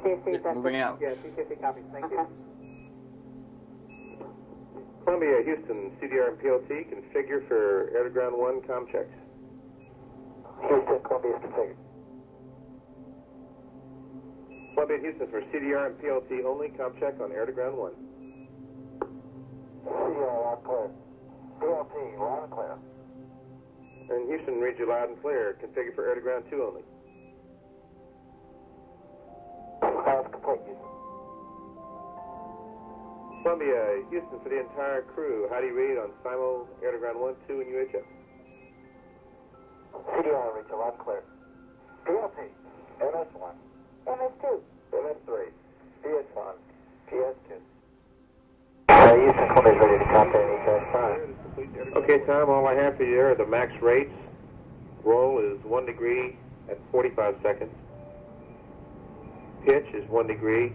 Moving out. Yeah, TCC copies. Thank you. Columbia, Houston, CDR and PLT, configure for air-to-ground 1 com checks. Houston, Columbia is configured. Columbia, Houston, for CDR and PLT only, com check on air-to-ground 1. CDR, loud and clear. PLT, loud and clear. And Houston, read you loud and clear. Configure for air-to-ground 2 only. That's complete, Houston. Columbia, Houston, for the entire crew, how do you read on Simo, air-to-ground 1, 2, and UHF? CDR, read you loud and clear. PLT, MS1. MS2. MS3. PS1. PS2. Houston, Columbia is ready to copy any time. Okay, Tom, all I have for you are the max rates. Roll is 1 degree at 45 seconds. Pitch is 1 degree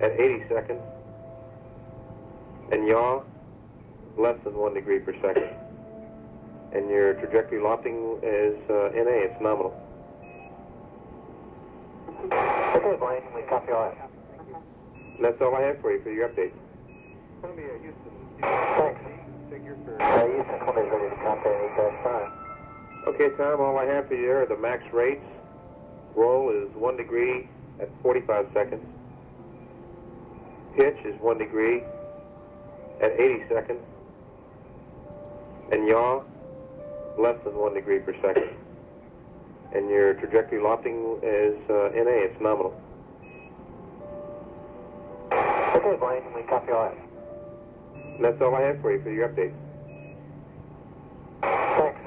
at 80 seconds. And yaw, less than 1 degree per second. And your trajectory lofting is NA, it's nominal. Okay, Blaine, we copy all that. And that's all I have for you for your update. Columbia, Houston. Thanks. Figure for... Houston, Columbia is ready to copy any time. Okay, Tom, all I have for you are the max rates. Roll is 1 degree at 45 seconds. Pitch is 1 degree at 80 seconds. And yaw, less than 1 degree per second. And your trajectory lofting is NA, it's nominal. Okay, Blaine, we copy all that. And that's all I have for you for your update. Thanks.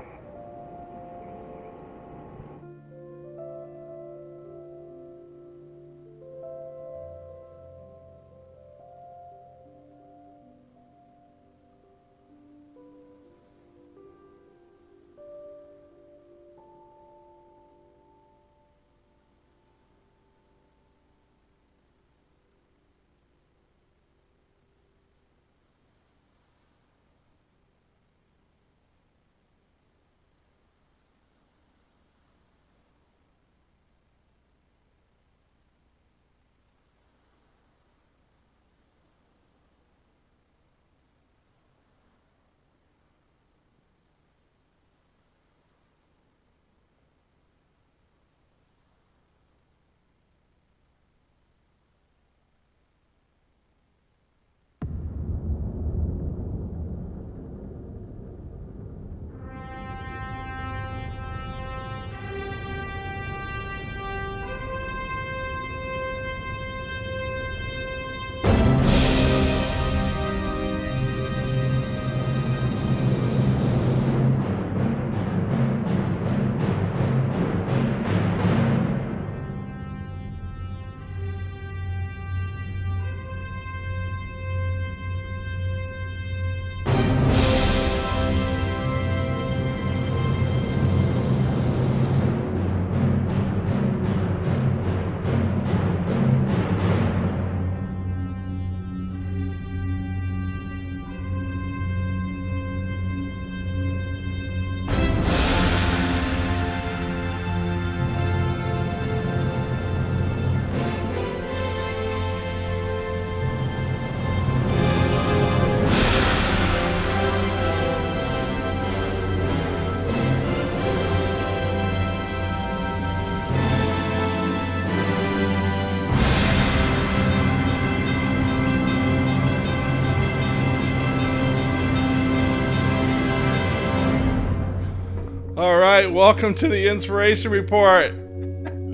All right, welcome to the Inspiration Report.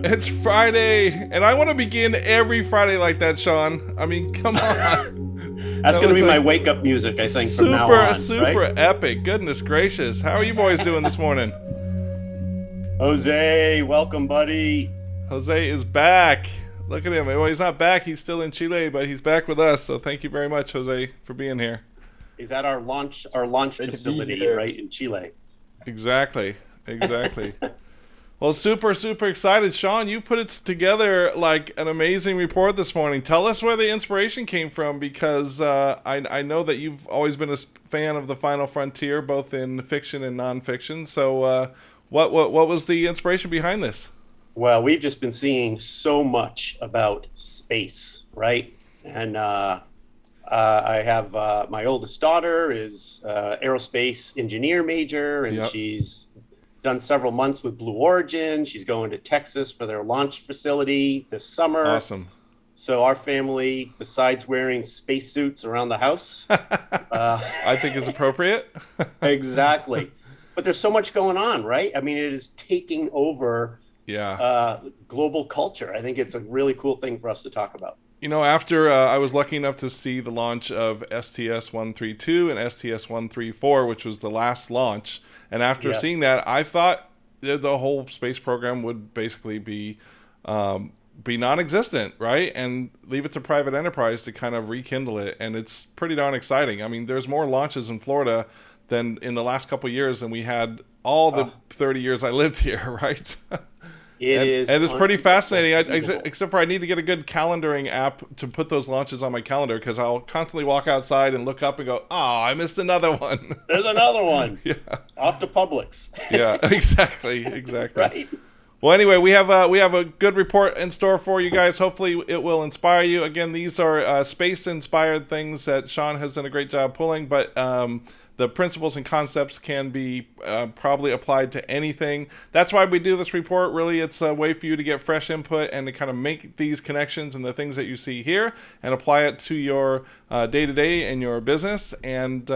It's Friday, and I want to begin every Friday like that, Sean. I mean, come on. That's going to be my wake-up music, I think, from now on. Super right? epic. Goodness gracious. How are you boys doing this morning? Jose, welcome, buddy. Jose is back. Look at him. Well, he's not back. He's still in Chile, but he's back with us. So thank you very much, Jose, for being here. He's at our launch facility, right, in Chile. Exactly. Well, super excited. Sean, you put it together like an amazing report this morning. Tell us where the inspiration came from, because I know that you've always been a fan of the Final Frontier, both in fiction and nonfiction. So what was the inspiration behind this? Well, we've just been seeing so much about space, right? And I have my oldest daughter is aerospace engineer major, and Yep. she's done several months with Blue Origin. She's going to Texas for their launch facility this summer. Awesome. So our family, besides wearing spacesuits around the house, I think is appropriate. exactly. But there's so much going on, right? I mean, it is taking over Yeah. global culture. I think it's a really cool thing for us to talk about. You know, after I was lucky enough to see the launch of STS-132 and STS-134, which was the last launch, and after Yes. seeing that, I thought the whole space program would basically be non-existent, right? And leave it to private enterprise to kind of rekindle it. And it's pretty darn exciting. I mean, there's more launches in Florida than in the last couple of years than we had all the 30 years I lived here, right? And it's pretty fascinating, except for I need to get a good calendaring app to put those launches on my calendar, because I'll constantly walk outside and look up and go, oh, I missed another one. There's another one. Yeah. Off to Publix. Yeah, exactly. Right? Well, anyway, we have a good report in store for you guys. Hopefully, it will inspire you. Again, these are space-inspired things that Sean has done a great job pulling, but the principles and concepts can be probably applied to anything. That's why we do this report. Really, it's a way for you to get fresh input and to kind of make these connections and the things that you see here and apply it to your day-to-day and your business. And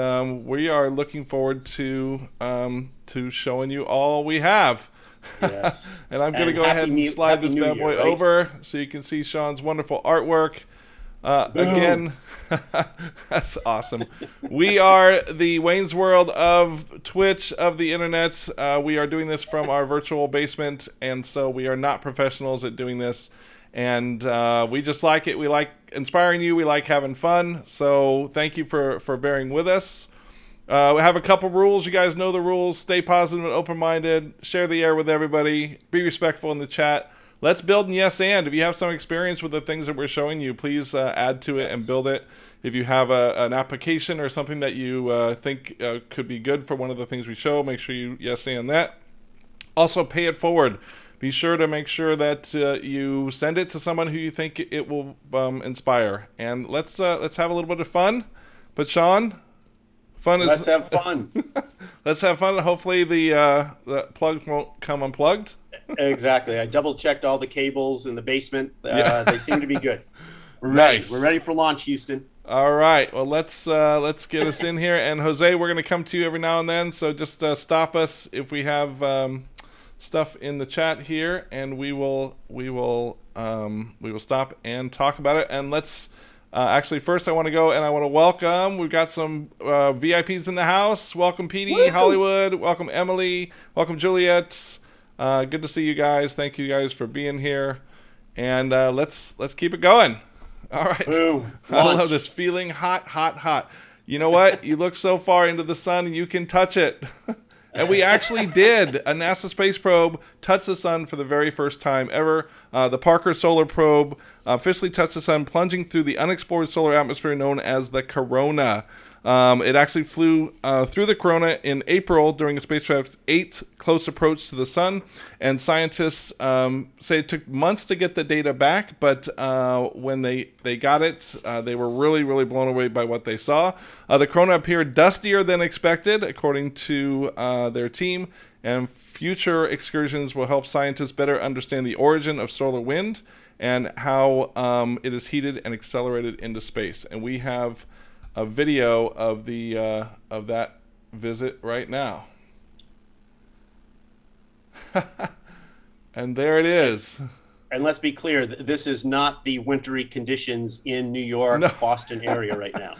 we are looking forward to showing you all we have. Yes. And I'm going to go ahead and slide this bad boy over so you can see Sean's wonderful artwork. Again, that's awesome. We are the Wayne's World of Twitch, of the internet. We are doing this from our virtual basement, and so we are not professionals at doing this. And we just like it. We like inspiring you. We like having fun. So thank you for bearing with us. We have a couple rules. You guys know the rules. Stay positive and open-minded. Share the air with everybody. Be respectful in the chat. Let's build and yes and. If you have some experience with the things that we're showing you, please add to it and build it. If you have an application or something that you think could be good for one of the things we show, make sure you yes and that. Also, pay it forward. Be sure to make sure that you send it to someone who you think it will inspire. And let's have a little bit of fun. But Sean... Let's have fun. Let's have fun. Hopefully the plug won't come unplugged. Exactly. I double-checked all the cables in the basement. They seem to be good. We're ready. Nice. We're ready for launch, Houston. All right. Well, let's get us in here. And Jose, we're going to come to you every now and then. So just stop us if we have stuff in the chat here, and we will stop and talk about it. And let's. Actually, first I want to go and I want to welcome. We've got some VIPs in the house. Welcome, Petey, Woo! Hollywood. Welcome, Emily. Welcome, Juliet. Good to see you guys. Thank you guys for being here. And let's keep it going. All right. Boom. I Launch. love this feeling. Hot, hot, hot. You know what? You look so far into the sun and you can touch it. And we actually did. A NASA space probe touched the sun for the very first time ever. The Parker Solar Probe officially touched the sun, plunging through the unexplored solar atmosphere known as the corona. It actually flew through the corona in April during the spacecraft's 8th close approach to the sun. And scientists say it took months to get the data back, but when they got it, they were really, really blown away by what they saw. The corona appeared dustier than expected, according to their team. And future excursions will help scientists better understand the origin of solar wind and how it is heated and accelerated into space. And we have a video of of that visit right now. And there it is. And let's be clear, this is not the wintry conditions in New York, No. Boston area right now.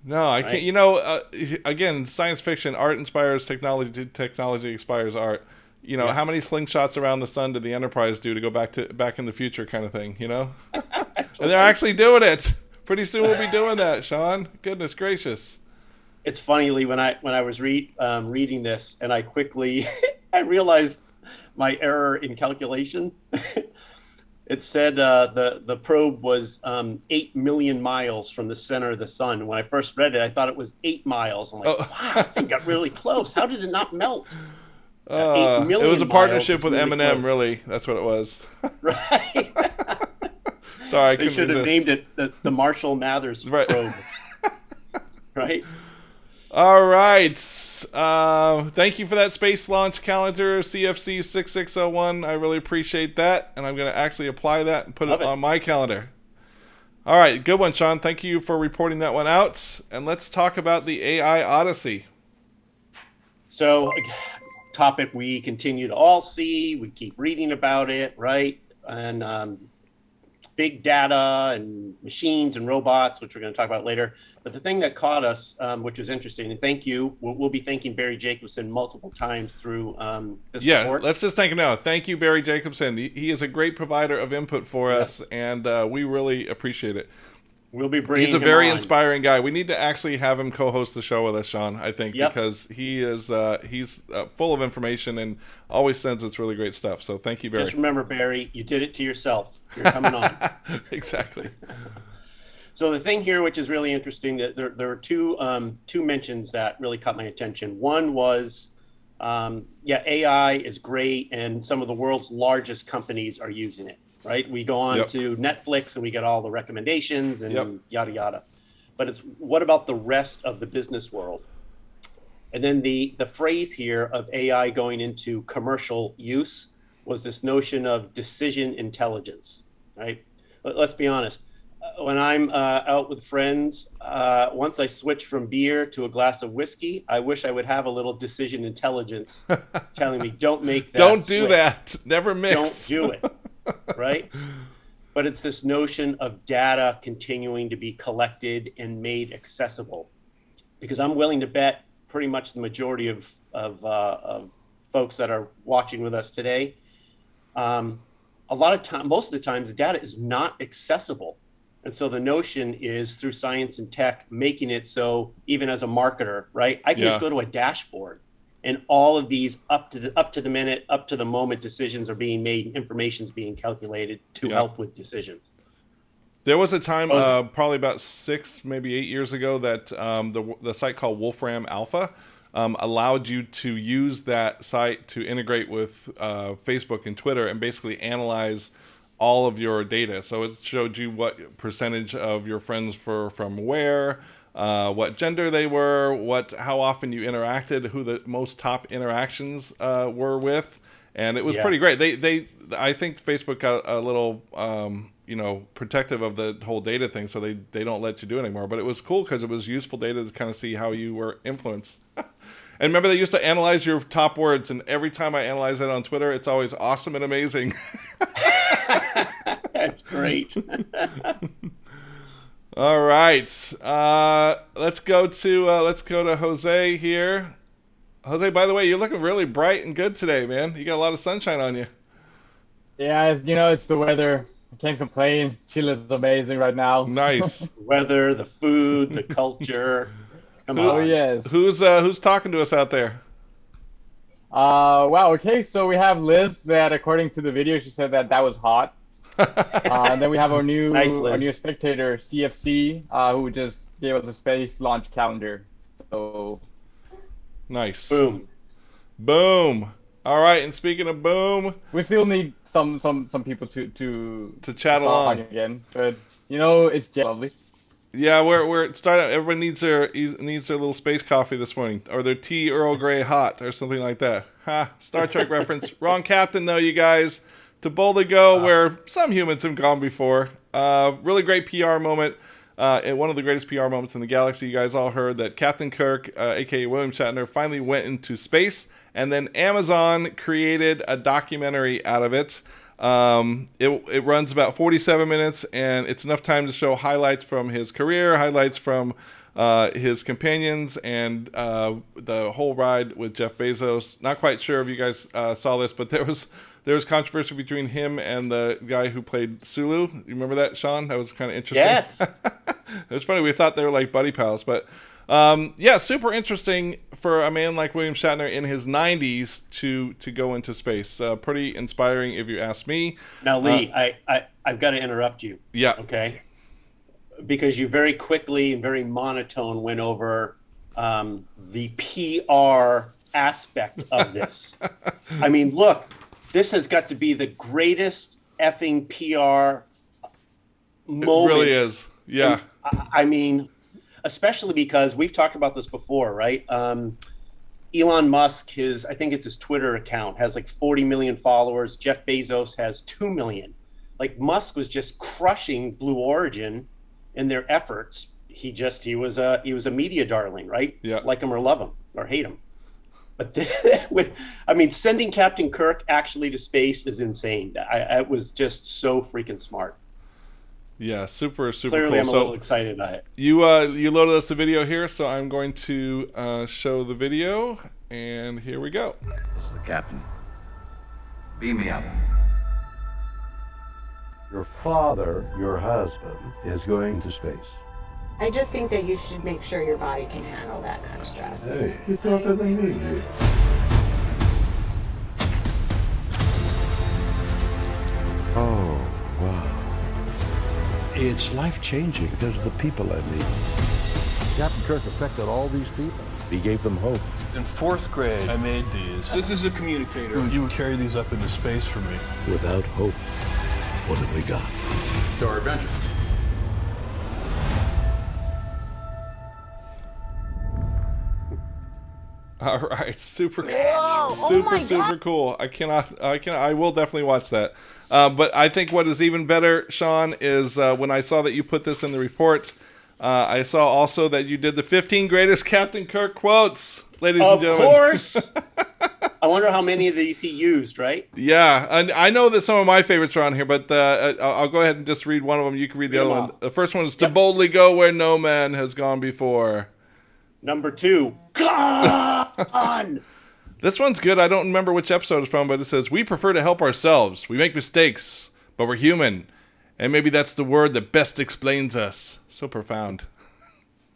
No, I can't. You know, again, science fiction, art inspires technology, technology inspires art. You know, Yes. how many slingshots around the sun did the Enterprise do to go back in the future kind of thing, you know? And they're actually doing it. Pretty soon we'll be doing that, Sean. Goodness gracious. It's funny, Lee, when I was reading this, and I quickly I realized my error in calculation. It said the probe was 8 million miles from the center of the sun. When I first read it, I thought it was 8 miles. I'm like, wow, that thing got really close. How did it not melt? 8 It was million a miles partnership is with really Eminem, close. really. That's what it was. Right. Sorry, I They couldn't should have resist. named it the Marshall Mathers Right. probe, right? All right. Thank you for that space launch calendar, CFC 6601. I really appreciate that. And I'm going to actually apply that and put it Love it. on my calendar. All right. Good one, Sean. Thank you for reporting that one out. And let's talk about the AI Odyssey. So, topic we continue to all see, we keep reading about it, right? And big data and machines and robots, which we're going to talk about later. But the thing that caught us, which was interesting, and thank you, we'll be thanking Barry Jacobson multiple times through this Yeah, report. let's just thank him now. Thank you, Barry Jacobson. He is a great provider of input for us, Yes. and we really appreciate it. We'll be bringing He's a him very on. inspiring guy. We need to actually have him co-host the show with us, Sean. I think Yep. because he's full of information and always sends us really great stuff. So thank you, Barry. Just remember, Barry, you did it to yourself. You're coming on. Exactly. So the thing here, which is really interesting, that there were two mentions that really caught my attention. One was, AI is great, and some of the world's largest companies are using it. Right? We go on Yep. to Netflix and we get all the recommendations and Yep. yada yada. But it's what about the rest of the business world? And then the phrase here of AI going into commercial use was this notion of decision intelligence. Right? Let's be honest. When I'm out with friends, once I switch from beer to a glass of whiskey, I wish I would have a little decision intelligence telling me, don't make that Don't do switch. that. Never Don't mix. do it. Right? But it's this notion of data continuing to be collected and made accessible. Because I'm willing to bet pretty much the majority of folks that are watching with us today, a lot of time, most of the time, the data is not accessible. And so the notion is through science and tech, making it so even as a marketer, right, I can just go to a dashboard and all of these up to the minute, up to the moment decisions are being made, information's being calculated to help with decisions. There was a time, probably about 6, maybe 8 years ago, that the site called Wolfram Alpha allowed you to use that site to integrate with Facebook and Twitter and basically analyze all of your data. So it showed you what percentage of your friends were from where, what gender they were, how often you interacted, who the most top interactions were with, and it was pretty great. I think Facebook got a little protective of the whole data thing, so they don't let you do it anymore. But it was cool because it was useful data to kind of see how you were influenced. And remember, they used to analyze your top words, and every time I analyze that on Twitter, it's always awesome and amazing. That's great. All right, let's go to Jose here. Jose, by the way, you're looking really bright and good today, man. You got a lot of sunshine on you. Yeah, it's the weather. I can't complain. Chile is amazing right now. Nice. Weather, the food, the culture. Come Oh on. yes. Who's talking to us out there? Wow. Okay, so we have Liz. That according to the video, she said that was hot. And then we have our Nice, Liz. new spectator CFC, who just gave us a space launch calendar. So Nice. Boom. Boom. All right, and speaking of boom, we still need some people to chat along again. But it's just lovely. Yeah, we're starting. Everyone needs their little space coffee this morning, or their tea Earl Grey hot, or something like that. Ha! Star Trek reference. Wrong captain, though, you guys. To Boulder Go, where some humans have gone before. Really great PR moment. And one of the greatest PR moments in the galaxy. You guys all heard that Captain Kirk, aka William Shatner, finally went into space, and then Amazon created a documentary out of it. It runs about 47 minutes, and it's enough time to show highlights from his career, highlights from his companions, and the whole ride with Jeff Bezos. Not quite sure if you guys saw this, but there was controversy between him and the guy who played Sulu. You remember that, Sean? That was kind of interesting. Yes. It was funny. We thought they were like buddy pals, but super interesting for a man like William Shatner in his 90s to go into space. Pretty inspiring, if you ask me. Now, Lee, I've got to interrupt you. Yeah. Okay. Because you very quickly and very monotone went over the PR aspect of this. I mean, look, this has got to be the greatest effing PR moment. It really is. Yeah. I mean, especially because we've talked about this before, right? Elon Musk, I think it's his Twitter account, has like 40 million followers. Jeff Bezos has 2 million. Like Musk was just crushing Blue Origin in their efforts. He was a media darling, right? Yeah. Like him or love him or hate him. But sending Captain Kirk actually to space is insane. It was just so freaking smart. Yeah, super Clearly, cool. I'm a little excited by it. You loaded us a video here, so I'm going to show the video, and here we go. This is the captain. Beam me up. Your father, your husband, is going to space. I just think that you should make sure your body can handle that kind of stress. Hey, you're talking to me here. Oh, wow. It's life-changing because of the people I meet. Captain Kirk affected all these people. He gave them hope. In 4th grade, I made these. This is a communicator. You would carry these up into space for me. Without hope, what have we got? It's our adventure. All right, super cool. I will definitely watch that. But I think what is even better, Sean, is when I saw that you put this in the report, I saw also that you did the 15 greatest Captain Kirk quotes, ladies and gentlemen. Of course. I wonder how many of these he used, right? Yeah, and I know that some of my favorites are on here, but I'll go ahead and just read one of them. You can read the other one. The first one is to boldly go where no man has gone before. Number 2, gone. This one's good. I don't remember which episode it's from, but it says, we prefer to help ourselves. We make mistakes, but we're human. And maybe that's the word that best explains us. So profound.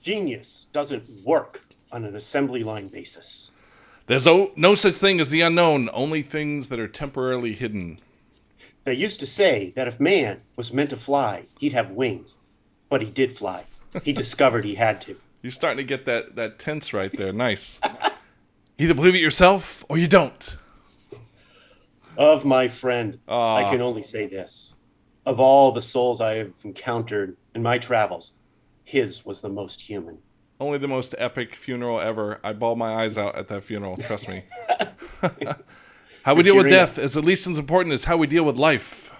Genius doesn't work on an assembly line basis. There's no such thing as the unknown, only things that are temporarily hidden. They used to say that if man was meant to fly, he'd have wings. But he did fly. He discovered he had to. You're starting to get that tense right there. Nice. Either believe it yourself or you don't. Of my friend, I can only say this. Of all the souls I have encountered in my travels, his was the most human. Only the most epic funeral ever. I bawled my eyes out at that funeral, trust me. How we deal with death is at least as important as how we deal with life.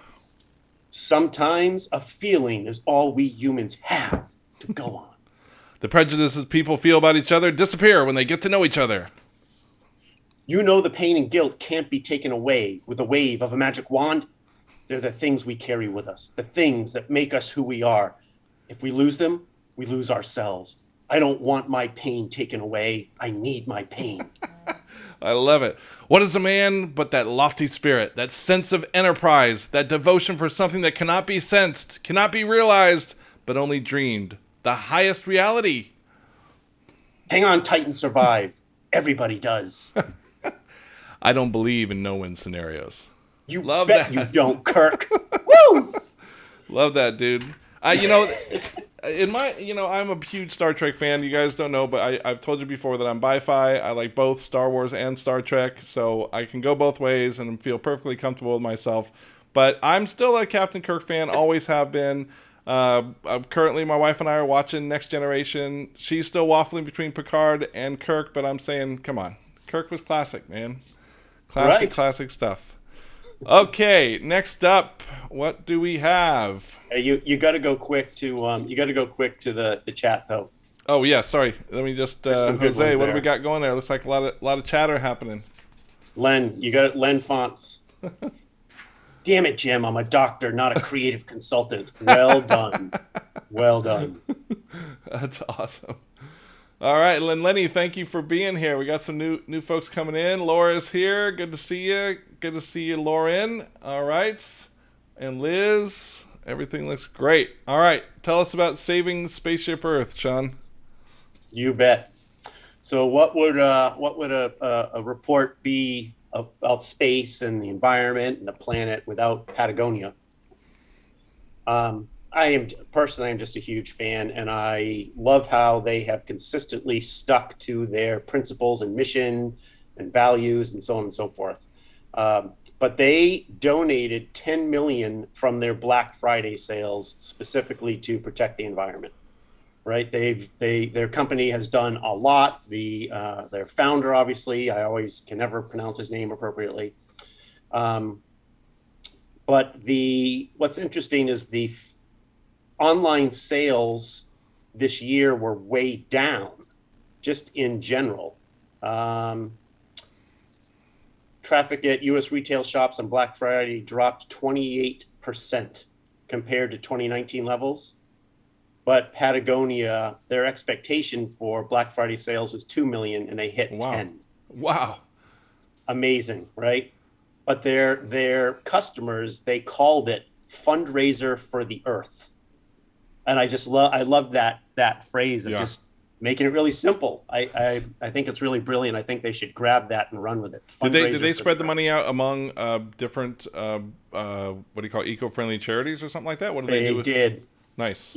Sometimes a feeling is all we humans have to go on. The prejudices people feel about each other disappear when they get to know each other. You know the pain and guilt can't be taken away with a wave of a magic wand. They're the things we carry with us, the things that make us who we are. If we lose them, we lose ourselves. I don't want my pain taken away. I need my pain. I love it. What is a man but that lofty spirit, that sense of enterprise, that devotion for something that cannot be sensed, cannot be realized, but only dreamed? The highest reality. Hang on tight and survive. Everybody does. I don't believe in no-win scenarios. You love bet that. You don't, Kirk. Woo! Love that, dude. I'm a huge Star Trek fan. You guys don't know, but I've told you before that I'm bi-fi. I like both Star Wars and Star Trek, so I can go both ways and feel perfectly comfortable with myself. But I'm still a Captain Kirk fan, always have been. Currently, my wife and I are watching Next Generation. She's still waffling between Picard and Kirk, but I'm saying, come on. Kirk was classic, man. Classic stuff. Okay, next up, what do we have? Hey, you got to go quick to the chat though. Oh yeah, sorry. Let me just Jose, what do we got going there? Looks like a lot of chatter happening. Len, you got it. Len Fonts. Damn it, Jim! I'm a doctor, not a creative consultant. Well done. Well done. That's awesome. All right, Lenny, thank you for being here. We got some new folks coming in. Laura's here. Good to see you. Good to see you, Lauren. All right. And Liz, everything looks great. All right, tell us about saving Spaceship Earth, Sean. You bet. So what would a report be about space and the environment and the planet without Patagonia? I am just a huge fan, and I love how they have consistently stuck to their principles and mission. and values and so on and so forth. But they donated 10 million from their Black Friday sales specifically to protect the environment. Right? Their company has done a lot. Their founder, obviously, I always can never pronounce his name appropriately. But what's interesting is the online sales this year were way down, just in general. Traffic at U.S. retail shops on Black Friday dropped 28% compared to 2019 levels. But Patagonia, their expectation for Black Friday sales was 2 million, and they hit 10. Wow. Amazing, right? But their customers, they called it fundraiser for the earth. And I love that phrase of just making it really simple. I think it's really brilliant. I think they should grab that and run with it. Did they spread the money out among different what do you call it, eco-friendly charities or something like that? What did they do? They did. Nice.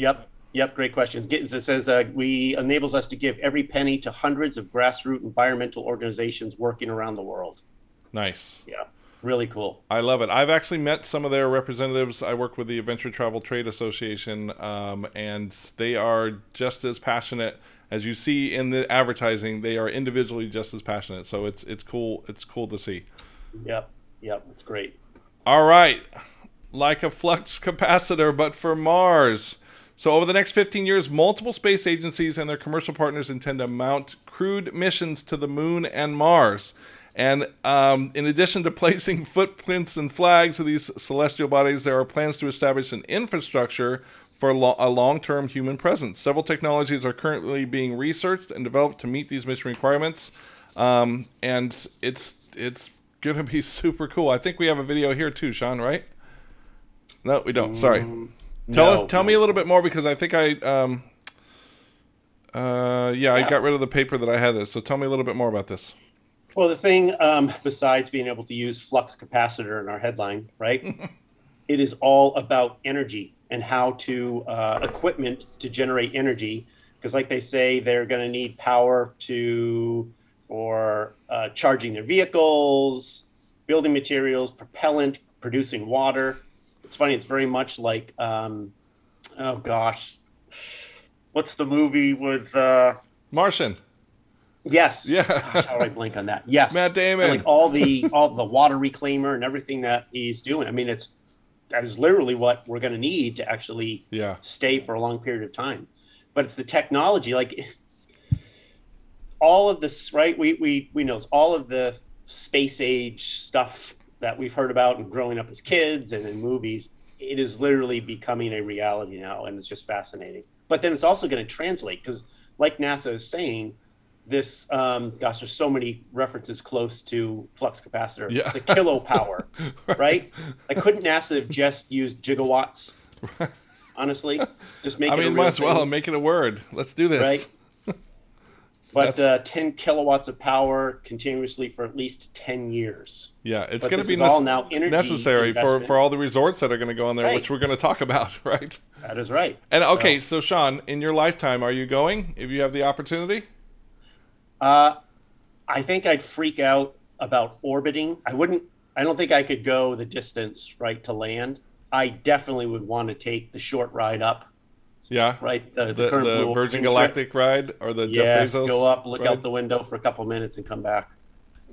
Yep, great question. It says we enables us to give every penny to hundreds of grassroots environmental organizations working around the world. Nice. Yeah, really cool. I love it. I've actually met some of their representatives. I work with the Adventure Travel Trade Association, and they are just as passionate as you see in the advertising. They are individually just as passionate. So it's cool. It's cool to see. Yep, it's great. All right, like a flux capacitor, but for Mars. So over the next 15 years, multiple space agencies and their commercial partners intend to mount crewed missions to the moon and Mars. And in addition to placing footprints and flags of these celestial bodies, there are plans to establish an infrastructure for a long-term human presence. Several technologies are currently being researched and developed to meet these mission requirements. And it's going to be super cool. I think we have a video here too, Sean, right? No, we don't. Sorry. Tell me a little bit more, because I think I got rid of the paper that I had this. So tell me a little bit more about this. Well, the thing, besides being able to use flux capacitor in our headline, right? It is all about energy and how to equipment to generate energy. Because like they say, they're going to need power for charging their vehicles, building materials, propellant, producing water. It's funny. It's very much like, oh gosh, what's the movie with Martian? Yes. Yeah. Gosh, how do I blink on that? Yes. Matt Damon. And like all the water reclaimer and everything that he's doing. I mean, that is literally what we're going to need to actually stay for a long period of time. But it's the technology, like all of this, right? We know all of the space age stuff that we've heard about and growing up as kids and in movies. It is literally becoming a reality now, and it's just fascinating. But then it's also going to translate, because like NASA is saying, this there's so many references close to flux capacitor, the kilo power, right? Like, couldn't NASA have just used gigawatts? Honestly, just make it a real might as thing, well make it a word. Let's do this, right? But 10 kilowatts of power continuously for at least 10 years. Yeah, it's going to be all now energy necessary for all the resorts that are going to go on there, which we're going to talk about, right? That is right. And okay, so Sean, in your lifetime, are you going if you have the opportunity? I think I'd freak out about orbiting. I don't think I could go the distance, right, to land. I definitely would want to take the short ride up. Yeah. Right. The Virgin Galactic ride, or the Jeff Bezos go up, look ride? out the window for a couple minutes and come back.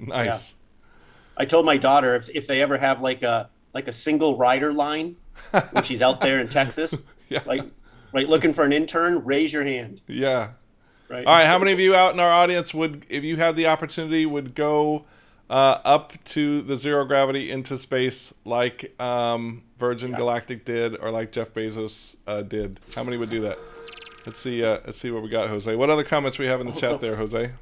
Nice. Yeah. I told my daughter if they ever have like a single rider line when she's out there in Texas, like looking for an intern, raise your hand. Yeah. Right. All right. How many of you out in our audience would, if you had the opportunity, would go up to the zero gravity into space like Virgin Galactic did, or like Jeff Bezos did? How many would do that? Let's see what we got, Jose. What other comments we have in the chat there, Jose?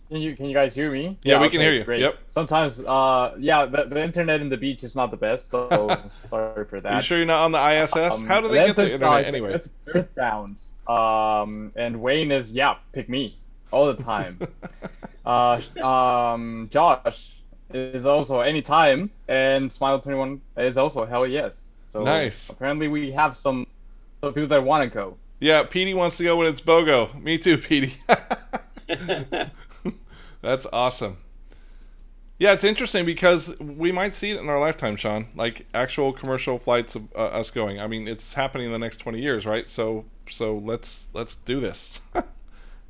Can you guys hear me? Yeah, we can hear you. Great. Yep. Sometimes, the internet in the beach is not the best, so sorry for that. Are you sure you're not on the ISS? How do they get the internet anyway? It's Earthbound. And Wayne is pick me all the time. Josh is also anytime, and Smile21 is also hell yes. So nice. Apparently we have some people that want to go. Yeah, Petey wants to go when it's BOGO. Me too, Petey. That's awesome. Yeah, it's interesting because we might see it in our lifetime, Sean. Like actual commercial flights of us going. I mean, it's happening in the next 20 years, right? So let's do this.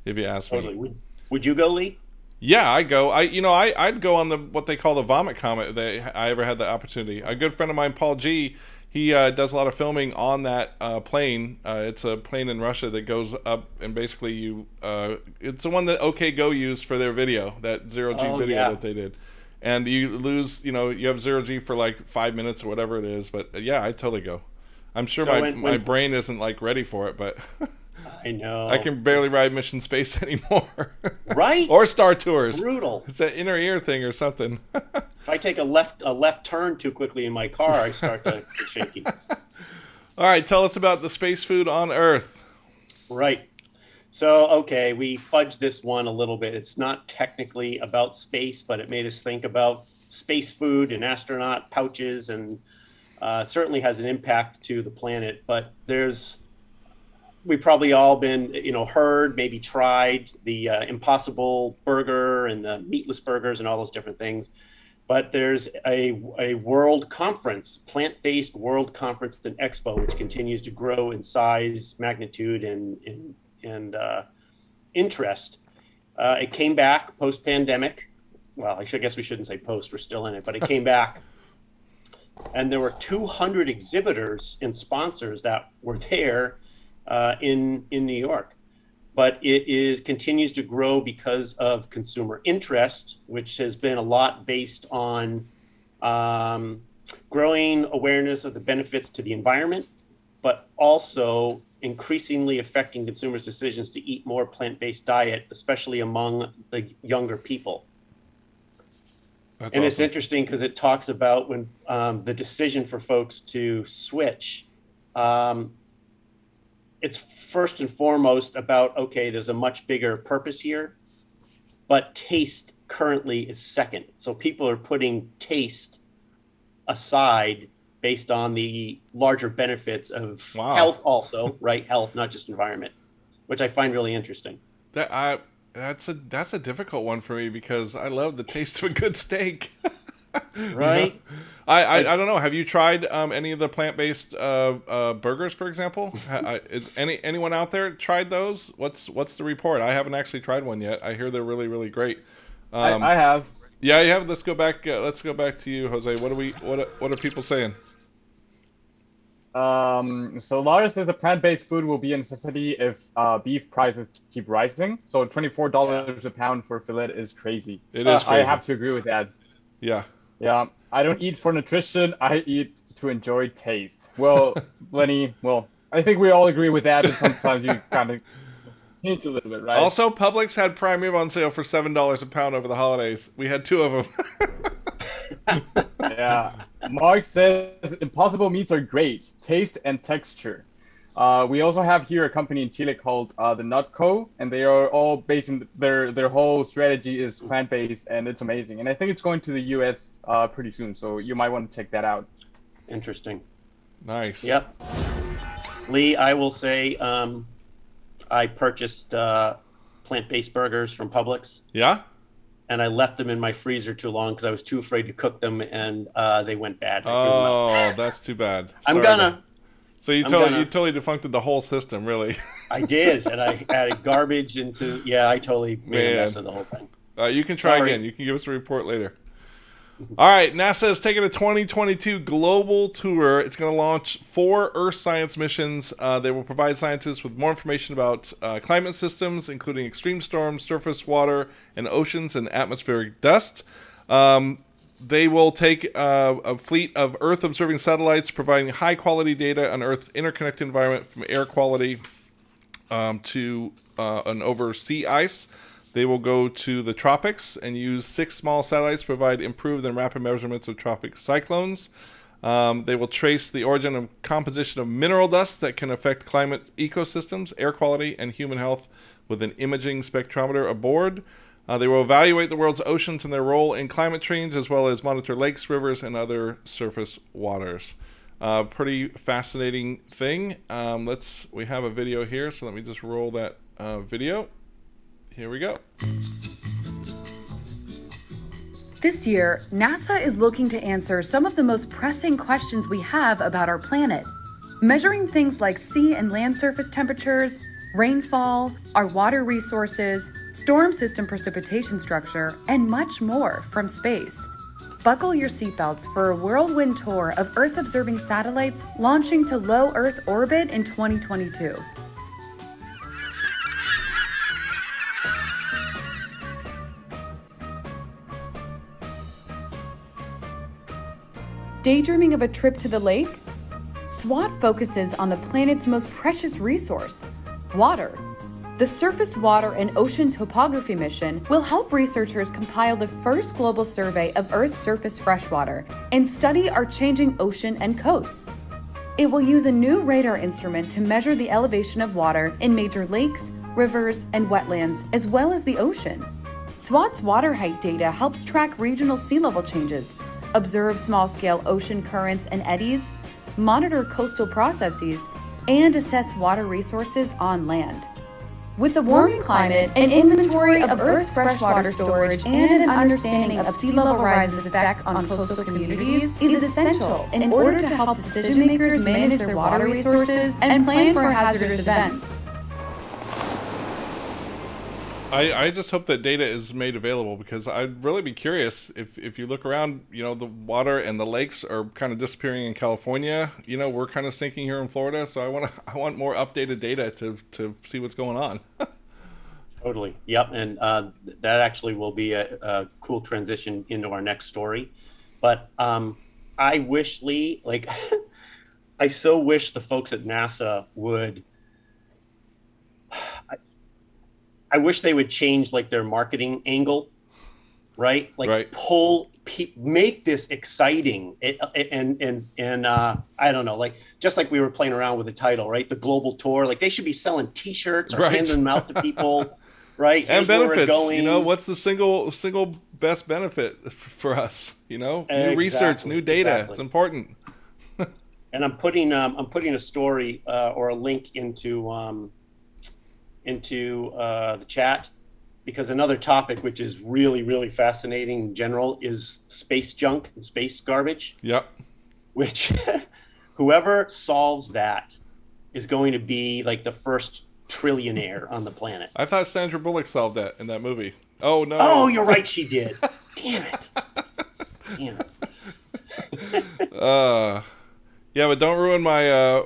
If you ask Totally. me. Would you go, Lee? Yeah, I go. I'd go on the what they call the vomit comet. I ever had the opportunity. A good friend of mine, Paul G. He does a lot of filming on that plane. It's a plane in Russia that goes up, and basically it's the one that OK Go used for their video, that zero G video that they did. And you lose, you have zero G for like 5 minutes or whatever it is. But yeah, I totally go. I'm sure my brain isn't like ready for it, but I know. I can barely ride Mission Space anymore. Right? Or Star Tours. Brutal. It's that inner ear thing or something. If I take a left turn too quickly in my car, I start to get shaky. All right, tell us about the space food on Earth. Right. So, okay, we fudged this one a little bit. It's not technically about space, but it made us think about space food and astronaut pouches, and certainly has an impact to the planet. But we've probably all been, heard, maybe tried the Impossible Burger and the meatless burgers and all those different things. But there's a world conference, plant-based world conference and expo, which continues to grow in size, magnitude, and interest. It came back post-pandemic. Well, I guess we shouldn't say post, we're still in it, but it came back. And there were 200 exhibitors and sponsors that were there in New York. But it continues to grow because of consumer interest, which has been a lot based on growing awareness of the benefits to the environment, but also increasingly affecting consumers' decisions to eat more plant-based diet, especially among the younger people. That's and awesome. It's interesting because it talks about when the decision for folks to switch. It's first and foremost about, okay, there's a much bigger purpose here, but taste currently is second. So people are putting taste aside based on the larger benefits of health also, right? Health, not just environment, which I find really interesting. That's a difficult one for me because I love the taste of a good steak. Right? I don't know. Have you tried any of the plant-based burgers, for example? Is anyone out there tried those? What's the report? I haven't actually tried one yet. I hear they're really, really great. I have. Yeah, you have. Let's go back. Let's go back to you, Jose. What are people saying? So Laura says the plant-based food will be a necessity if beef prices keep rising. So $24 a pound for fillet is crazy. It is crazy. I have to agree with that. Yeah. Yeah. I don't eat for nutrition. I eat to enjoy taste. Well, Lenny, I think we all agree with that, but sometimes you kind of hint a little bit, right? Also, Publix had prime rib on sale for $7 a pound over the holidays. We had 2 of them. Yeah. Mark says Impossible meats are great, taste and texture. We also have here a company in Chile called the Nut Co, and they are all based in their whole strategy is plant-based, and it's amazing. And I think it's going to the US pretty soon, so you might want to check that out. Interesting. Nice. Yep. Lee, I will say I purchased plant-based burgers from Publix. Yeah? And I left them in my freezer too long because I was too afraid to cook them, and they went bad. Oh, that's too bad. So you totally defuncted the whole system, really. I did, and I added garbage into. Yeah, I totally made a mess of the whole thing. You can try again. You can give us a report later. All right, NASA is taking a 2022 global tour. It's going to launch 4 Earth science missions. They will provide scientists with more information about climate systems, including extreme storms, surface water, and oceans and atmospheric dust. They will take a fleet of Earth-observing satellites, providing high-quality data on Earth's interconnected environment, from air quality to and over sea ice. They will go to the tropics and use 6 small satellites to provide improved and rapid measurements of tropic cyclones. They will trace the origin and composition of mineral dust that can affect climate ecosystems, air quality, and human health with an imaging spectrometer aboard. They will evaluate the world's oceans and their role in climate change, as well as monitor lakes, rivers, and other surface waters. Pretty fascinating thing. We have a video here, so let me just roll that video. Here we go. This year, NASA is looking to answer some of the most pressing questions we have about our planet. Measuring things like sea and land surface temperatures, rainfall, our water resources, storm system precipitation structure, and much more from space. Buckle your seatbelts for a whirlwind tour of Earth-observing satellites launching to low Earth orbit in 2022. Daydreaming of a trip to the lake? SWOT focuses on the planet's most precious resource, water. The Surface Water and Ocean Topography mission will help researchers compile the first global survey of Earth's surface freshwater and study our changing ocean and coasts. It will use a new radar instrument to measure the elevation of water in major lakes, rivers, and wetlands, as well as the ocean. SWOT's water height data helps track regional sea level changes, observe small-scale ocean currents and eddies, monitor coastal processes, and assess water resources on land. With a warming climate, an inventory of Earth's freshwater storage and an understanding of sea level rise's effects on coastal communities is essential in order to help decision makers manage their water resources and plan for hazardous events. I just hope that data is made available, because I'd really be curious if you look around, the water and the lakes are kind of disappearing in California. We're kind of sinking here in Florida, so I want more updated data to see what's going on. Totally. Yep. And that actually will be a cool transition into our next story. But I wish, Lee, I so wish the folks at NASA would. I wish they would change their marketing angle, right? Make this exciting. And I don't know, just like we were playing around with the title, right? The global tour, they should be selling T-shirts or handing them out to people, right? And benefits. What's the single best benefit for us? New research, new data. Exactly. It's important. And I'm putting a story or a link into the chat, because another topic which is really, really fascinating in general is space junk and space garbage. Yep. Which whoever solves that is going to be the first trillionaire on the planet. I thought Sandra Bullock solved that in that movie. Oh, no. Oh, you're right, she did. Damn it. Yeah, but don't ruin my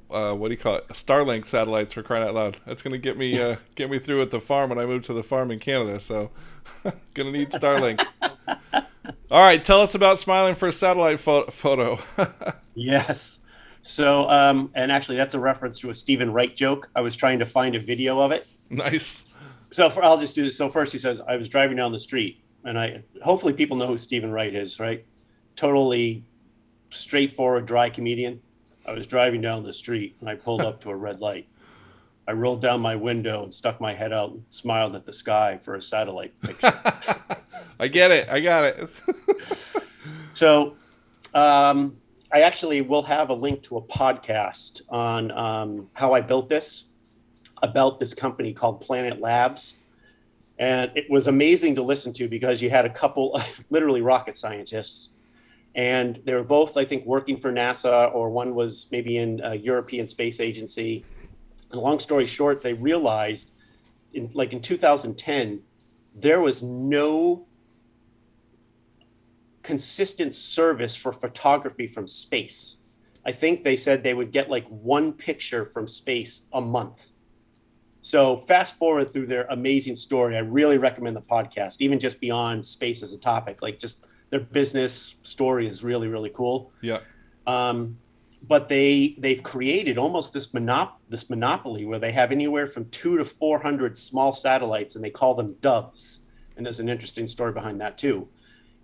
what do you call it? Starlink satellites, for crying out loud. That's gonna get me through at the farm when I move to the farm in Canada. So, gonna need Starlink. All right, tell us about Smiling for a Satellite photo. Yes. So, and actually, that's a reference to a Stephen Wright joke. I was trying to find a video of it. Nice. So I'll just do this. So first, he says, I was driving down the street, and hopefully people know who Stephen Wright is, right? Totally straightforward, dry comedian. I was driving down the street and I pulled up to a red light. I rolled down my window and stuck my head out and smiled at the sky for a satellite picture. I get it. I got it. So I actually will have a link to a podcast on how I built this, about this company called Planet Labs. And it was amazing to listen to, because you had a couple literally rocket scientists. And they were both, I think, working for NASA, or one was maybe in a European Space Agency. And long story short, they realized in 2010, there was no consistent service for photography from space. I think they said they would get one picture from space a month. So fast forward through their amazing story. I really recommend the podcast, even just beyond space as a topic, just their business story is really, really cool. Yeah. But they've created almost this monopoly where they have anywhere from 200 to 400 small satellites, and they call them doves. And there's an interesting story behind that too.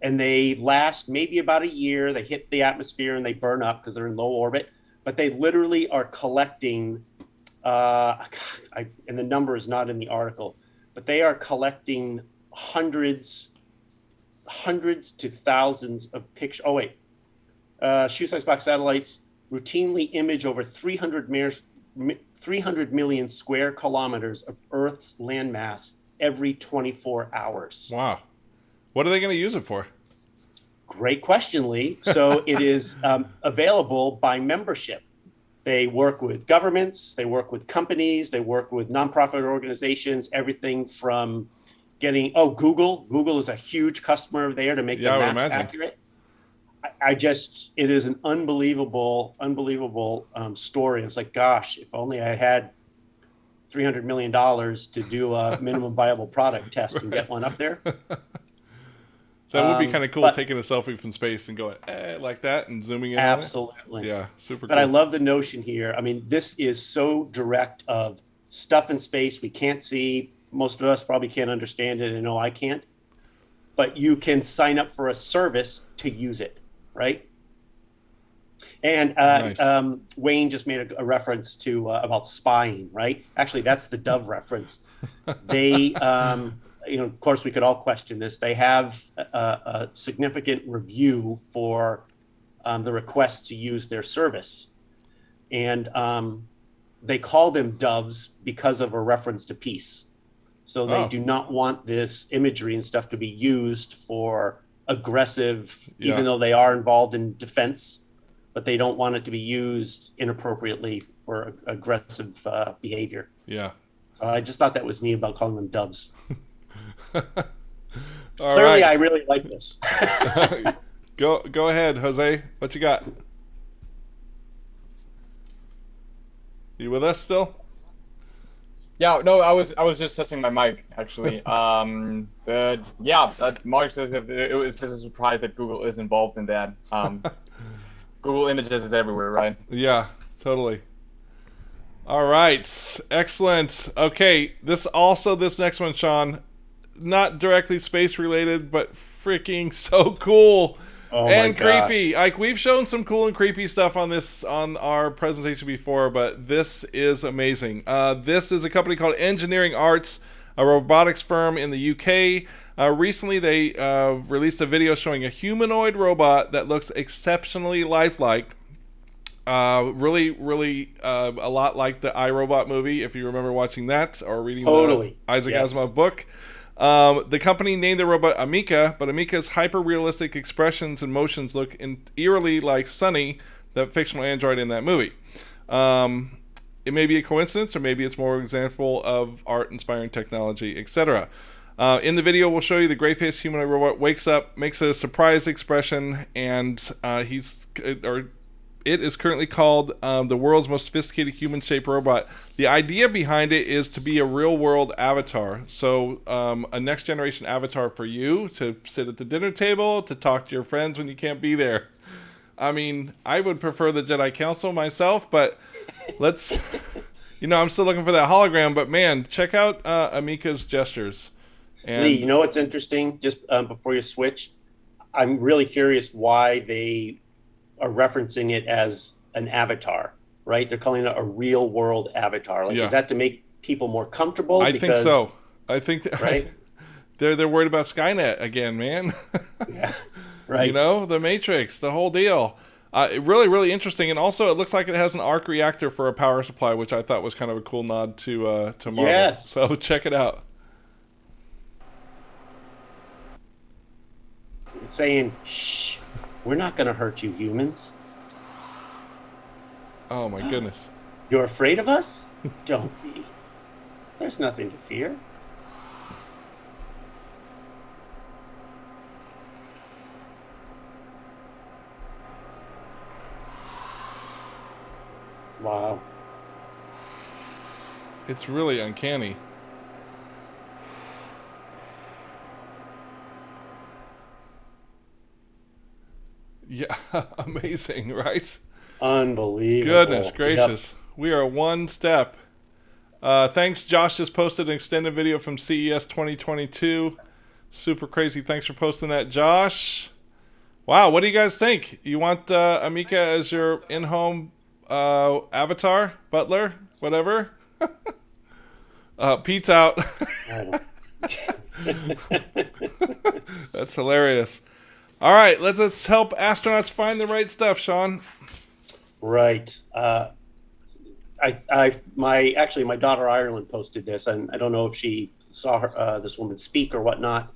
And they last maybe about a year. They hit the atmosphere and they burn up because they're in low orbit. But they literally are collecting, and the number is not in the article, but they are collecting hundreds to thousands of pictures. Oh, wait. Shoe-sized box satellites routinely image over 300 million square kilometers of Earth's landmass every 24 hours. Wow. What are they going to use it for? Great question, Lee. So it is available by membership. They work with governments, they work with companies, they work with nonprofit organizations, everything from getting, Google is a huge customer there to make Yeah, the I would maps imagine. accurate. It is an unbelievable story. It's like, gosh, if only I had $300 million to do a minimum viable product test and get one up there. That would be kind of cool, But taking a selfie from space and going like that and zooming in absolutely. on it. Yeah, super But cool. I love the notion here. I mean, this is so direct of stuff in space we can't see. Most of us probably can't understand it. I know I can't. But you can sign up for a service to use it, right? And Nice. Wayne just made a reference to about spying, right? Actually, that's the Dove reference. They, of course, we could all question this. They have a significant review for the requests to use their service. And they call them doves because of a reference to peace. So they do not want this imagery and stuff to be used for aggressive, even though they are involved in defense, but they don't want it to be used inappropriately for aggressive behavior. Yeah. So I just thought that was neat about calling them doves. All Clearly, right. I really like this. Go ahead, Jose. What you got? You with us still? Yeah, no, I was just testing my mic actually. Mark says that it was just a surprise that Google is involved in that. Google Images is everywhere, right? Yeah, totally. All right, excellent. Okay, this next one, Sean, not directly space related, but freaking so cool. And creepy. Like, we've shown some cool and creepy stuff on our presentation before, but this is amazing. This is a company called Engineering Arts, a robotics firm in the UK. Recently, they released a video showing a humanoid robot that looks exceptionally lifelike. Really, a lot like the iRobot movie, if you remember watching that or reading the Isaac Asimov book. The company named the robot Amika, but Amika's hyper-realistic expressions and motions look eerily like Sunny, the fictional android in that movie. It may be a coincidence, or maybe it's more an example of art-inspiring technology, etc. In the video, we'll show you the gray-faced humanoid robot wakes up, makes a surprised expression, and it is currently called the world's most sophisticated human-shaped robot. The idea behind it is to be a real-world avatar. So a next-generation avatar for you to sit at the dinner table, to talk to your friends when you can't be there. I mean, I would prefer the Jedi Council myself, but let's... I'm still looking for that hologram, but man, check out Amika's gestures. And Lee, you know what's interesting? Just before you switch, I'm really curious why they are referencing it as an avatar, right? They're calling it a real world avatar. Like, is that to make people more comfortable? I think so. I think right. They're worried about Skynet again, man. Yeah, right. The Matrix, the whole deal. Really, really interesting, and also it looks like it has an arc reactor for a power supply, which I thought was kind of a cool nod to Marvel. Yes. So check it out. It's saying, shh. We're not going to hurt you, humans. Oh, my goodness. You're afraid of us? Don't be. There's nothing to fear. Wow. It's really uncanny. Yeah, amazing, right? Unbelievable. Goodness gracious. Yep. We are one step. Thanks, Josh just posted an extended video from CES 2022. Super crazy. Thanks for posting that, Josh. Wow, what do you guys think? You want Amika as your in-home avatar, butler, whatever? Pete's out. That's hilarious. All right, let's help astronauts find the right stuff, Sean. Right. My daughter Ireland posted this, and I don't know if she saw this woman speak or whatnot,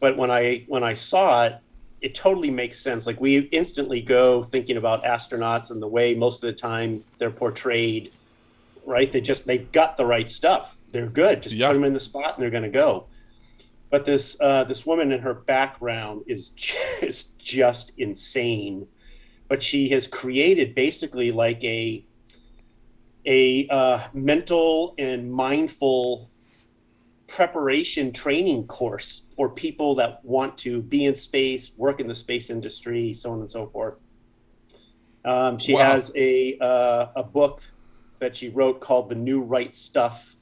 But when I saw it, it totally makes sense. Like we instantly go thinking about astronauts and the way most of the time they're portrayed, right? They've got the right stuff. They're good. Just put them in the spot and they're going to go. But this woman in her background is just insane. But she has created basically like a mental and mindful preparation training course for people that want to be in space, work in the space industry, so on and so forth. She has a book that she wrote called The New Right Stuff.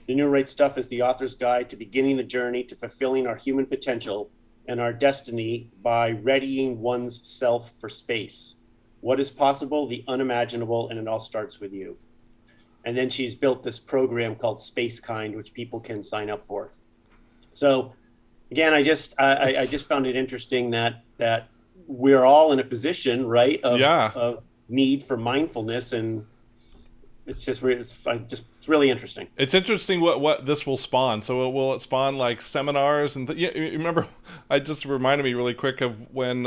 The New Right Stuff is the author's guide to beginning the journey to fulfilling our human potential and our destiny by readying one's self for space. What is possible, the unimaginable, and it all starts with you. And then she's built this program called Space Kind, which people can sign up for. So again, I just found it interesting that we're all in a position, right, of need for mindfulness, and it's really interesting. It's interesting what this will spawn. So will it spawn like seminars and you remember? I just reminded me really quick of when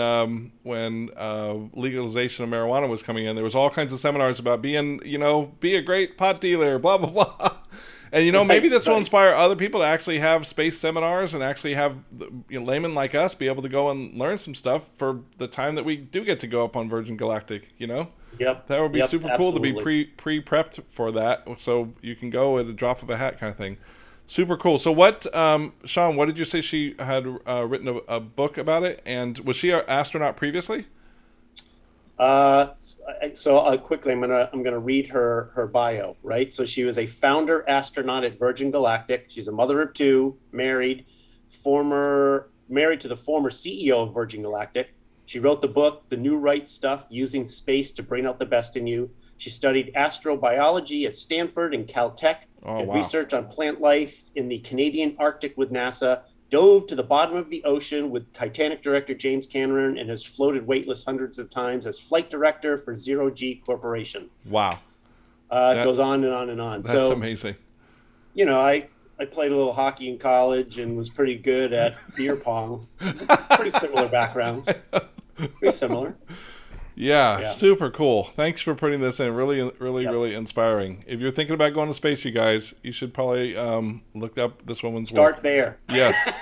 legalization of marijuana was coming in. There was all kinds of seminars about be a great pot dealer, blah blah blah. And maybe this will inspire other people to actually have space seminars and actually have laymen like us be able to go and learn some stuff for the time that we do get to go up on Virgin Galactic. Yep. That would be super absolutely. cool to be pre-prepped for that, so you can go at a drop of a hat kind of thing. Super cool. So what, Sean, what did you say she had written a book about it? And was she an astronaut previously? Quickly, I'm gonna read her bio, right? So she was a founder astronaut at Virgin Galactic. She's a mother of two, married to the former CEO of Virgin Galactic. She wrote the book, The New Right Stuff, Using Space to Bring Out the Best in You. She studied astrobiology at Stanford and Caltech, research on plant life in the Canadian Arctic with NASA, dove to the bottom of the ocean with Titanic director James Cameron, and has floated weightless hundreds of times as flight director for Zero G Corporation. Wow. It goes on and on and on. That's amazing. I played a little hockey in college and was pretty good at beer pong. Pretty similar backgrounds. Pretty similar. Yeah, super cool. Thanks for putting this in. Really, really, really inspiring. If you're thinking about going to space, you guys, you should probably look up this woman's work. Start there. Yes,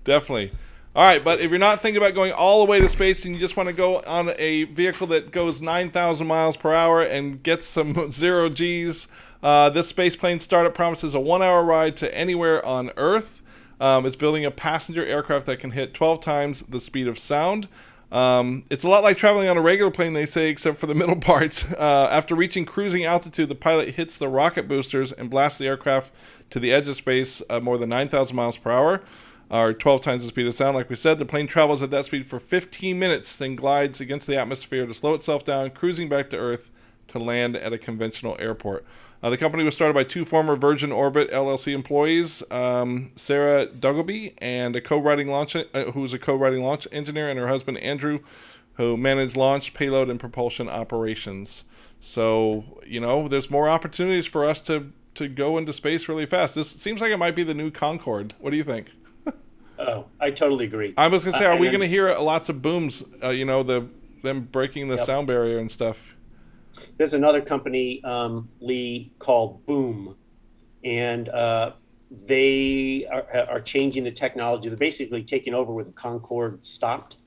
definitely. All right, but if you're not thinking about going all the way to space and you just want to go on a vehicle that goes 9,000 miles per hour and gets some zero Gs, this space plane startup promises a 1-hour ride to anywhere on Earth. It's building a passenger aircraft that can hit 12 times the speed of sound. It's a lot like traveling on a regular plane, they say, except for the middle parts. After reaching cruising altitude, the pilot hits the rocket boosters and blasts the aircraft to the edge of space more than 9,000 miles per hour, or 12 times the speed of sound. Like we said, the plane travels at that speed for 15 minutes, then glides against the atmosphere to slow itself down, cruising back to Earth to land at a conventional airport. The company was started by two former Virgin Orbit LLC employees, Sarah Duggleby, and who's a co-writing launch engineer, and her husband Andrew, who managed launch, payload, and propulsion operations. So, there's more opportunities for us to go into space really fast. This seems like it might be the new Concorde. What do you think? Oh, I totally agree. I was going to say, are we going to hear lots of booms, them breaking the sound barrier and stuff? There's another company, Lee, called Boom, and they are changing the technology. They're basically taking over where the Concorde stopped,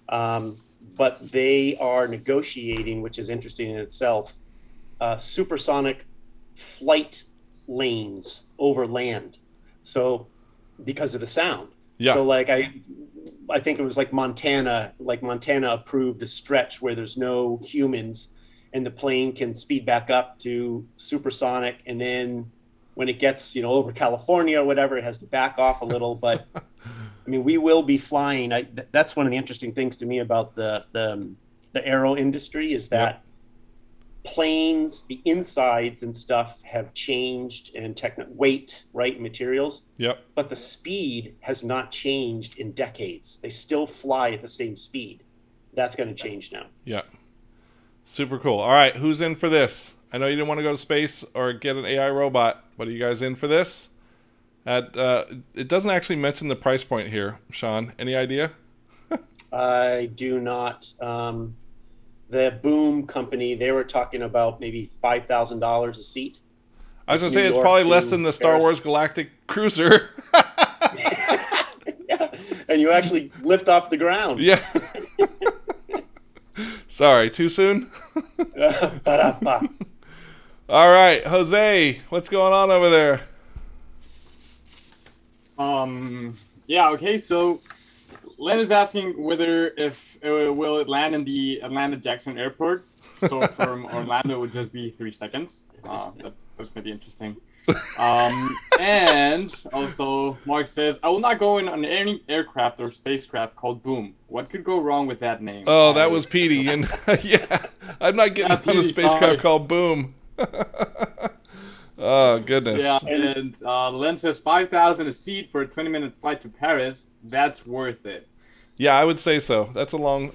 but they are negotiating, which is interesting in itself, supersonic flight lanes over land. So because of the sound. Yeah. So I think it was like Montana approved the stretch where there's no humans, and the plane can speed back up to supersonic, and then when it gets over California or whatever, it has to back off a little. But I mean, we will be flying. That's one of the interesting things to me about the aero industry is that planes, the insides and stuff have changed, and weight, right, materials. Yep. But the speed has not changed in decades. They still fly at the same speed. That's going to change now. Yeah. Super cool. All right, who's in for this? I know you didn't want to go to space or get an AI robot, but are you guys in for this? It doesn't actually mention the price point here, Sean. Any idea? I do not. The Boom company, they were talking about maybe $5,000 a seat. I was going to say it's probably less than the Star Wars Galactic Cruiser. Yeah, and you actually lift off the ground. Yeah. Sorry, too soon? All right, Jose, what's going on over there? Yeah, okay, so Len is asking whether if will it land in the Atlanta Jackson Airport. So from Orlando, it would just be 3 seconds. That's maybe interesting. And also, Mark says, I will not go in on any aircraft or spacecraft called Boom. What could go wrong with that name? Oh, that was Petey. And yeah, I'm not getting on a spacecraft called Boom. Oh, goodness. Yeah, and Len says 5,000 a seat for a 20-minute flight to Paris. That's worth it. Yeah, I would say so. That's a long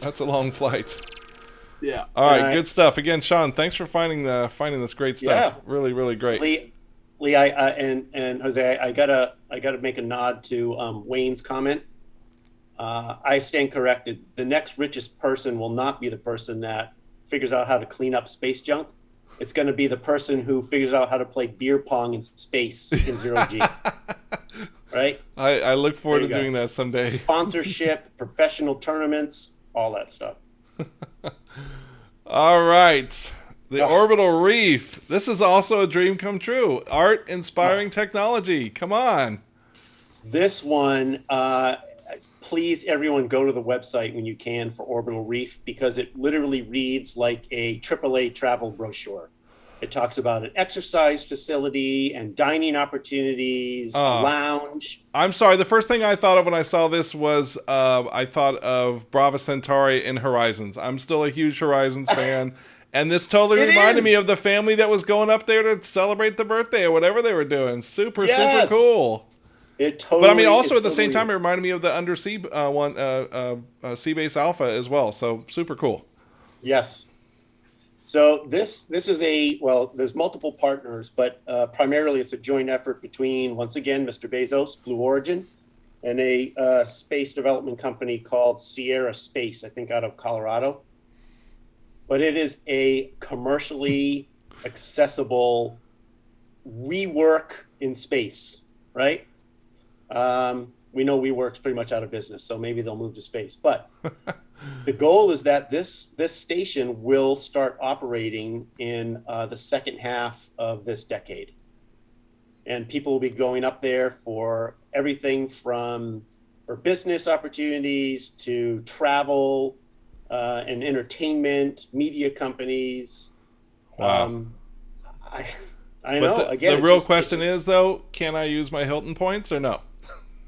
flight. Yeah. All right, good stuff. Again, Sean, thanks for finding this great stuff. Yeah. Really, really great. Lee, and Jose, I gotta make a nod to Wayne's comment. I stand corrected. The next richest person will not be the person that figures out how to clean up space junk. It's going to be the person who figures out how to play beer pong in space in zero G. Right? I look forward to doing that someday. Sponsorship, professional tournaments, all that stuff. All right. The Orbital Reef. This is also a dream come true. Art inspiring technology. Come on. This one, please, everyone, go to the website when you can for Orbital Reef, because it literally reads like a AAA travel brochure. It talks about an exercise facility and dining opportunities, a lounge. I'm sorry. The first thing I thought of when I saw this was I thought of Brava Centauri in Horizons. I'm still a huge Horizons fan. And this totally reminded me of the family that was going up there to celebrate the birthday or whatever they were doing. Super cool. It totally. But I mean, also at the same time, it reminded me of the Undersea one, Seabase Alpha as well. So super cool. Yes. So this is there's multiple partners, but primarily it's a joint effort between, once again, Mr. Bezos, Blue Origin, and a space development company called Sierra Space, I think out of Colorado. But it is a commercially accessible WeWork in space, right? We know WeWork's pretty much out of business, so maybe they'll move to space. But the goal is that this station will start operating in the second half of this decade. And people will be going up there for everything for business opportunities to travel, and entertainment, media companies. Wow. I know. The real question is, though, can I use my Hilton points or no?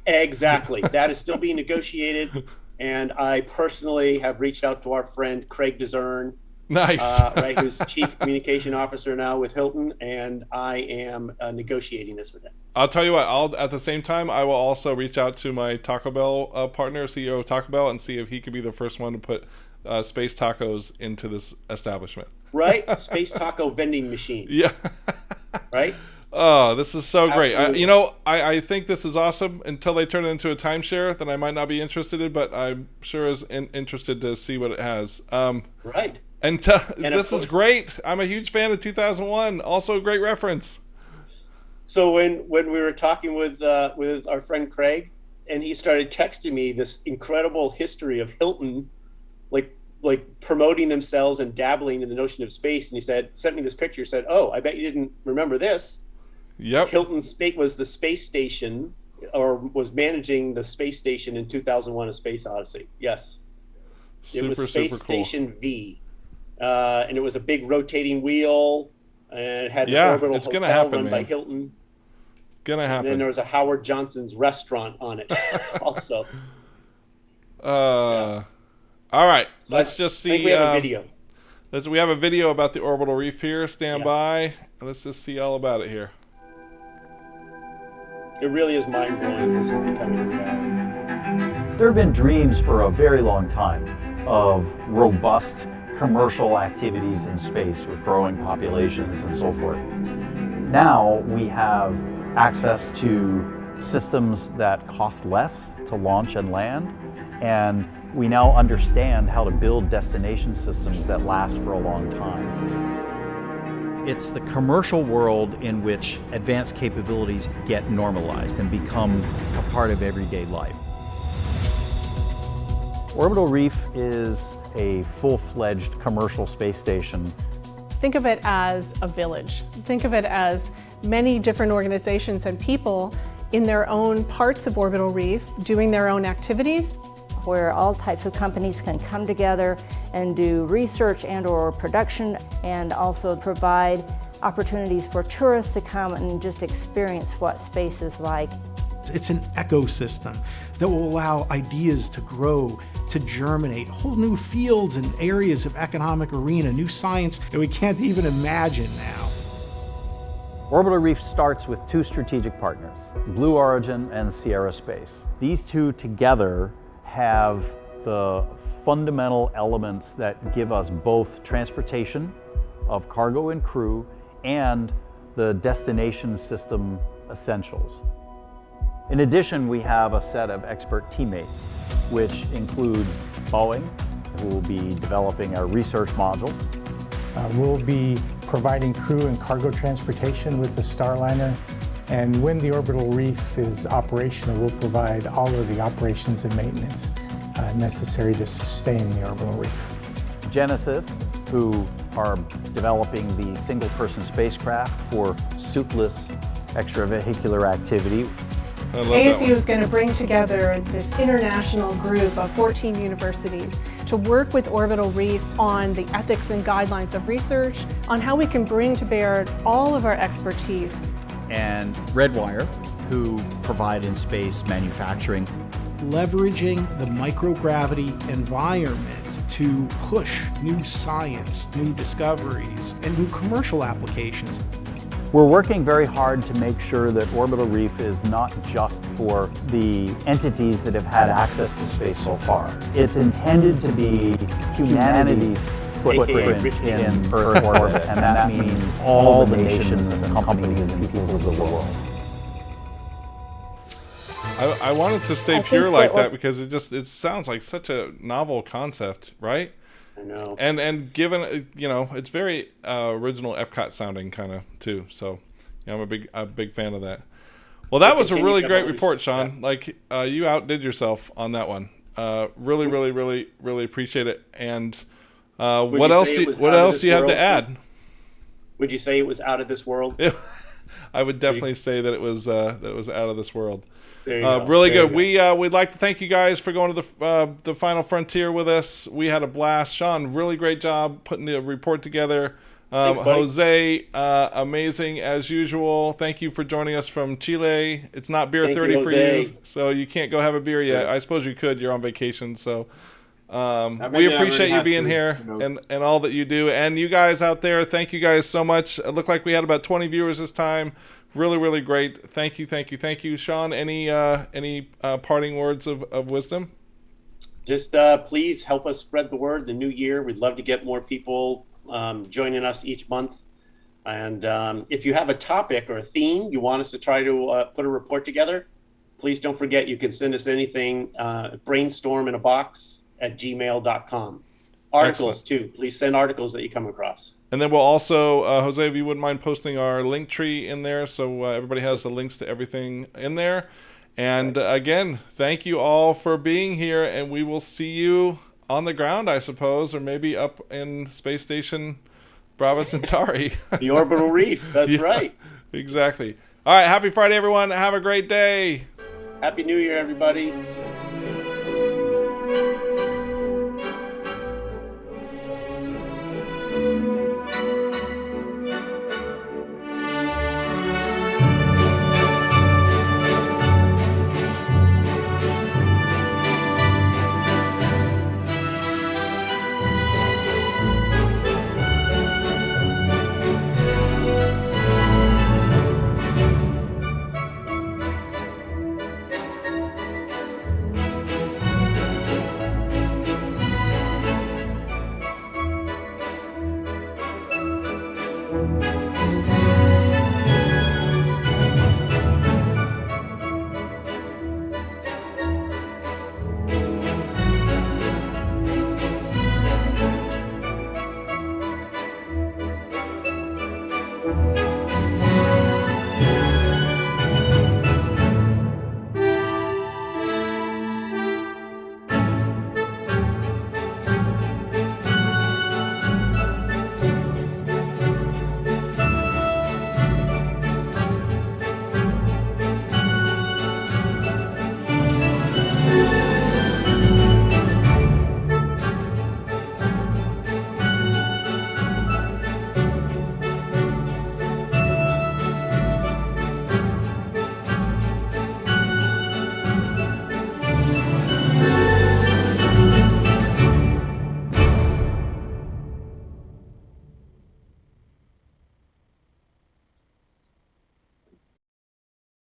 Exactly. That is still being negotiated. And I personally have reached out to our friend Craig DeZern. Nice. Right, who's Chief Communication Officer now with Hilton, and I am negotiating this with him. I'll tell you what, at the same time, I will also reach out to my Taco Bell partner, CEO of Taco Bell, and see if he could be the first one to put space tacos into this establishment. Right? Space taco vending machine. Yeah. Right? Oh, this is so great. I think this is awesome. Until they turn it into a timeshare, then I might not be interested, but I'm sure is interested to see what it has. Right. And this is great. I'm a huge fan of 2001. Also a great reference. So when we were talking with our friend Craig, and he started texting me this incredible history of Hilton, like promoting themselves and dabbling in the notion of space, and he sent me this picture. Said, "Oh, I bet you didn't remember this." Yep. Hilton was the space station, or was managing the space station in 2001: A Space Odyssey. Yes, it was Space Station V. And it was a big rotating wheel, and it had an orbital hotel run by Hilton. It's gonna happen. And then there was a Howard Johnson's restaurant on it, also. All right, let's just see. I think we have a video. We have a video about the orbital reef here. Stand by. Let's just see all about it here. It really is mind-blowing. This is becoming reality. There have been dreams for a very long time of robust commercial activities in space with growing populations and so forth. Now we have access to systems that cost less to launch and land, and we now understand how to build destination systems that last for a long time. It's the commercial world in which advanced capabilities get normalized and become a part of everyday life. Orbital Reef is a full-fledged commercial space station. Think of it as a village. Think of it as many different organizations and people in their own parts of Orbital Reef doing their own activities. Where all types of companies can come together and do research and/or production, and also provide opportunities for tourists to come and just experience what space is like. It's an ecosystem that will allow ideas to grow, to germinate, whole new fields and areas of economic arena, new science that we can't even imagine now. Orbital Reef starts with two strategic partners, Blue Origin and Sierra Space. These two together have the fundamental elements that give us both transportation of cargo and crew and the destination system essentials. In addition, we have a set of expert teammates, which includes Boeing, who will be developing our research module. We'll be providing crew and cargo transportation with the Starliner, and when the Orbital Reef is operational, we'll provide all of the operations and maintenance necessary to sustain the Orbital Reef. Genesis, who are developing the single-person spacecraft for suitless extravehicular activity. ASU is going to bring together this international group of 14 universities to work with Orbital Reef on the ethics and guidelines of research, on how we can bring to bear all of our expertise. And Redwire, who provide in-space manufacturing. Leveraging the microgravity environment to push new science, new discoveries, and new commercial applications. We're working very hard to make sure that Orbital Reef is not just for the entities that have had access to space so far. It's intended to be humanity's footprint in Earth orbit, and that means all the nations and companies and peoples of the world. I wanted to stay pure like that because it sounds like such a novel concept, right? I know. And given, it's very original Epcot sounding kind of too. So, I'm a big fan of that. Well, that was a really great report, Sean. Yeah. You outdid yourself on that one. Really, really, really, really appreciate it. And what else do you have to add? Would you say it was out of this world? I would definitely say that it was out of this world. There you go. Really good. We'd like to thank you guys for going to the final frontier with us. We had a blast. Sean, really great job putting the report together. Thanks, Jose, amazing as usual. Thank you for joining us from Chile. It's not beer 30 for you, so you can't go have a beer yet. I suppose you could. You're on vacation, so we appreciate you being here and all that you do. And you guys out there, thank you guys so much. It looked like we had about 20 viewers this time. Really, really great. Thank you. Sean, any parting words of wisdom? Just please help us spread the word. The new year, we'd love to get more people joining us each month. And if you have a topic or a theme you want us to try to put a report together, please don't forget you can send us anything, brainstorminabox@gmail.com. Articles too. Please send articles that you come across. And then we'll also, Jose, if you wouldn't mind posting our link tree in there so everybody has the links to everything in there. And again, thank you all for being here, and we will see you on the ground, I suppose, or maybe up in Space Station Bravo Centauri. The Orbital Reef, that's right. Exactly. All right, happy Friday, everyone. Have a great day. Happy New Year, everybody.